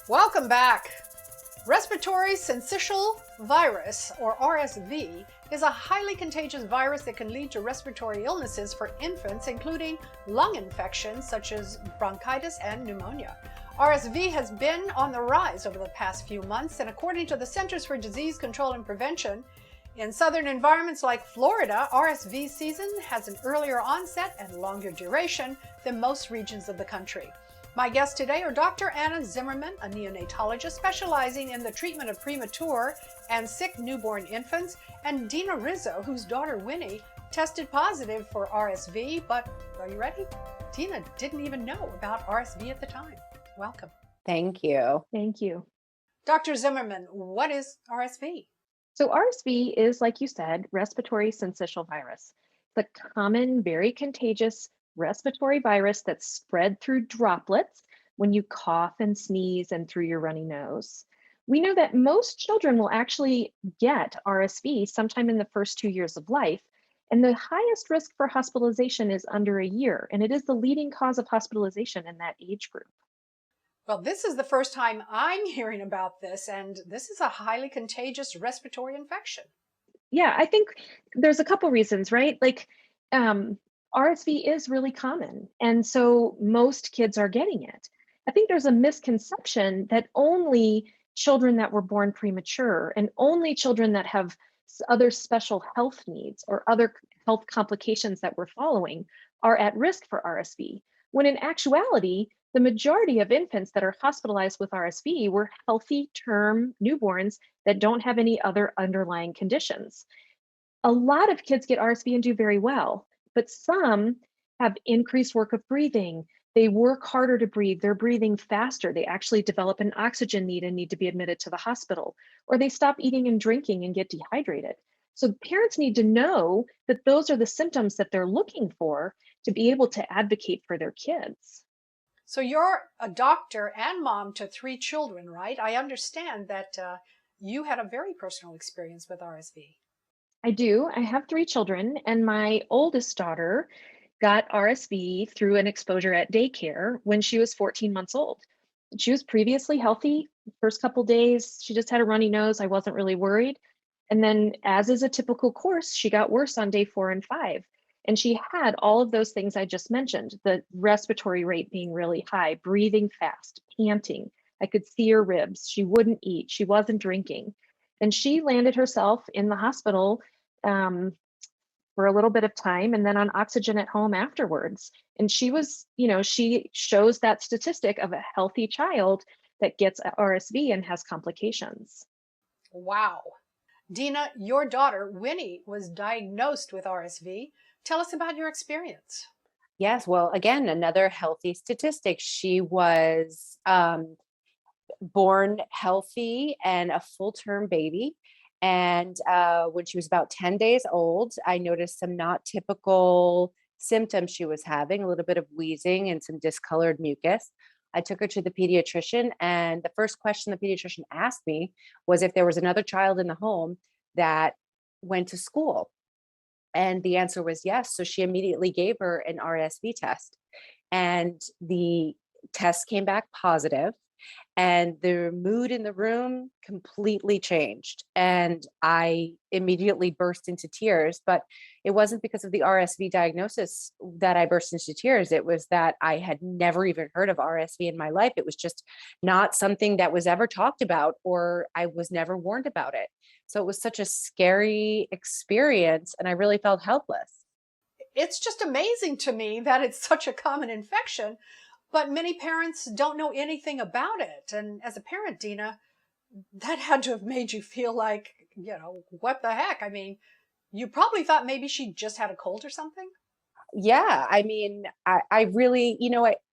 Welcome back. Respiratory Syncytial Virus, or RSV, is a highly contagious virus that can lead to respiratory illnesses for infants, including lung infections such as bronchitis and pneumonia. RSV has been on the rise over the past few months, and according to the Centers for Disease Control and Prevention, in southern environments like Florida, RSV season has an earlier onset and longer duration than most regions of the country. My guests today are Dr. Anna Zimmermann, a neonatologist specializing in the treatment of premature and sick newborn infants, and Dina Rizzo, whose daughter Winnie tested positive for RSV, but are you ready? Dina didn't even know about RSV at the time. Welcome. Thank you. Thank you. Dr. Zimmermann, what is RSV? So RSV is, like you said, respiratory syncytial virus. It's a common, very contagious respiratory virus that's spread through droplets when you cough and sneeze and through your runny nose. We know that most children will actually get RSV sometime in the first 2 years of life, and the highest risk for hospitalization is under a year, and it is the leading cause of hospitalization in that age group. Well, this is the first time I'm hearing about this, and this is a highly contagious respiratory infection. Yeah, I think there's a couple reasons, right? RSV is really common, and so most kids are getting it. I think there's a misconception that only children that were born premature and only children that have other special health needs or other health complications that we're following are at risk for RSV, when in actuality, the majority of infants that are hospitalized with RSV were healthy term newborns that don't have any other underlying conditions. A lot of kids get RSV and do very well, but some have increased work of breathing. They work harder to breathe. They're breathing faster. They actually develop an oxygen need and need to be admitted to the hospital, or they stop eating and drinking and get dehydrated. So parents need to know that those are the symptoms that they're looking for to be able to advocate for their kids. So you're a doctor and mom to 3 children, right? I understand that you had a very personal experience with RSV. I do. I have 3 children, and my oldest daughter got RSV through an exposure at daycare when she was 14 months old. She was previously healthy. The first couple days, she just had a runny nose. I wasn't really worried. And then, as is a typical course, she got worse on day 4 and 5. And she had all of those things I just mentioned, the respiratory rate being really high, breathing fast, panting. I could see her ribs. She wouldn't eat. She wasn't drinking. And she landed herself in the hospital for a little bit of time and then on oxygen at home afterwards. And she was, she shows that statistic of a healthy child that gets RSV and has complications. Wow. Dina, your daughter, Winnie, was diagnosed with RSV. Tell us about your experience. Yes. Well, again, another healthy statistic. She was born healthy and a full-term baby. And when she was about 10 days old, I noticed some not typical symptoms she was having, a little bit of wheezing and some discolored mucus. I took her to the pediatrician, and the first question the pediatrician asked me was if there was another child in the home that went to school. And the answer was yes. So she immediately gave her an RSV test, and the test came back positive, and the mood in the room completely changed. And I immediately burst into tears, but it wasn't because of the RSV diagnosis that I burst into tears. It was that I had never even heard of RSV in my life. It was just not something that was ever talked about, or I was never warned about it. So it was such a scary experience, and I really felt helpless. It's just amazing to me that it's such a common infection, but many parents don't know anything about it. And as a parent, Dina, that had to have made you feel like, what the heck? I mean, you probably thought maybe she just had a cold or something. Yeah. I mean, I really,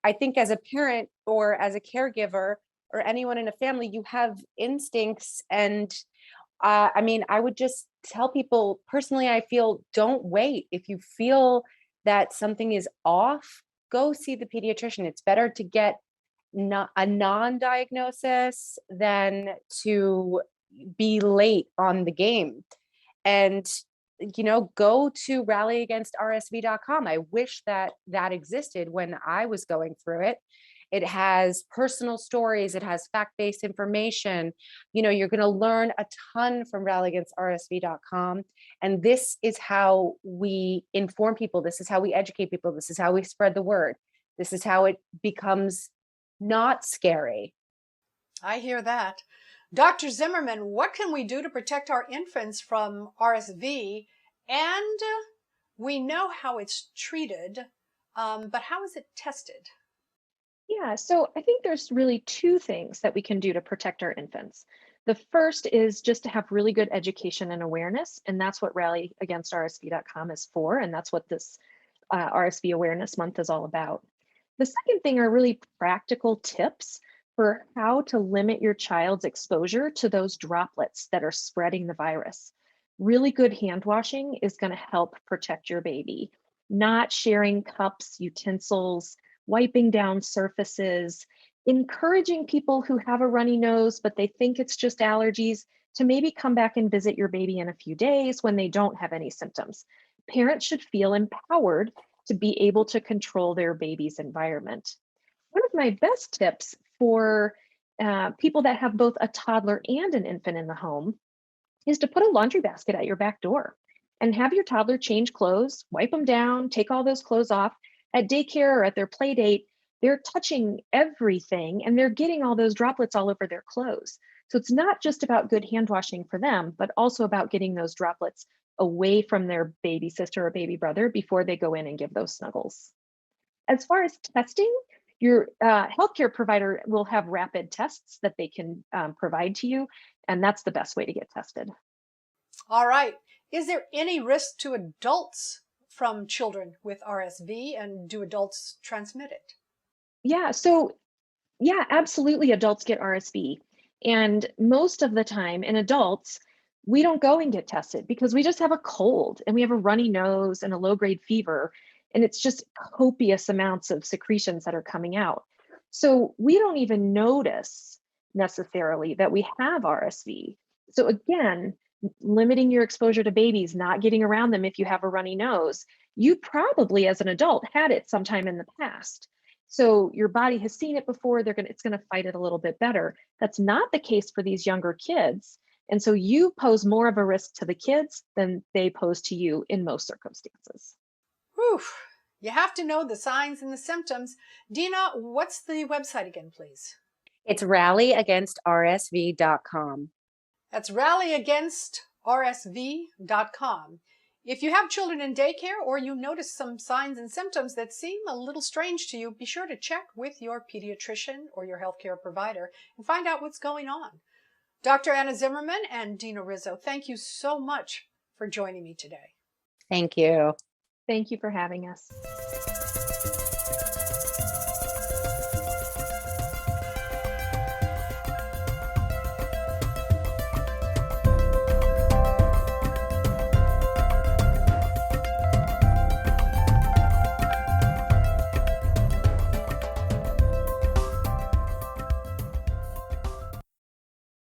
I think as a parent or as a caregiver or anyone in a family, you have instincts. And I would just tell people personally, I feel don't wait. If you feel that something is off, go see the pediatrician. It's better to get a non-diagnosis than to be late on the game. And, go to rallyagainstrsv.com. I wish that existed when I was going through it. It has personal stories. It has fact-based information. You're going to learn a ton from rallyagainstrsv.com. And this is how we inform people. This is how we educate people. This is how we spread the word. This is how it becomes not scary. I hear that. Dr. Zimmermann, what can we do to protect our infants from RSV? And we know how it's treated, but how is it tested? Yeah, so I think there's really two things that we can do to protect our infants. The first is just to have really good education and awareness, and that's what rallyagainstrsv.com is for, and that's what this RSV Awareness Month is all about. The second thing are really practical tips for how to limit your child's exposure to those droplets that are spreading the virus. Really good hand washing is going to help protect your baby. Not sharing cups, utensils, wiping down surfaces, encouraging people who have a runny nose, but they think it's just allergies, to maybe come back and visit your baby in a few days when they don't have any symptoms. Parents should feel empowered to be able to control their baby's environment. One of my best tips for people that have both a toddler and an infant in the home is to put a laundry basket at your back door and have your toddler change clothes, wipe them down, take all those clothes off. At daycare or at their play date, they're touching everything and they're getting all those droplets all over their clothes. So it's not just about good hand washing for them, but also about getting those droplets away from their baby sister or baby brother before they go in and give those snuggles. As far as testing, your healthcare provider will have rapid tests that they can provide to you, and that's the best way to get tested. All right. Is there any risk to adults from children with RSV, and do adults transmit it? Yeah, absolutely. Adults get RSV. And most of the time in adults, we don't go and get tested because we just have a cold and we have a runny nose and a low-grade fever. And it's just copious amounts of secretions that are coming out. So we don't even notice necessarily that we have RSV. So again, limiting your exposure to babies, not getting around them if you have a runny nose. You probably, as an adult, had it sometime in the past. So your body has seen it before, it's going to fight it a little bit better. That's not the case for these younger kids. And so you pose more of a risk to the kids than they pose to you in most circumstances. Whew. You have to know the signs and the symptoms. Dina, what's the website again, please? It's rallyagainstrsv.com. That's rallyagainstrsv.com. If you have children in daycare or you notice some signs and symptoms that seem a little strange to you, be sure to check with your pediatrician or your healthcare provider and find out what's going on. Dr. Anna Zimmermann and Dina Rizzo, thank you so much for joining me today. Thank you. Thank you for having us.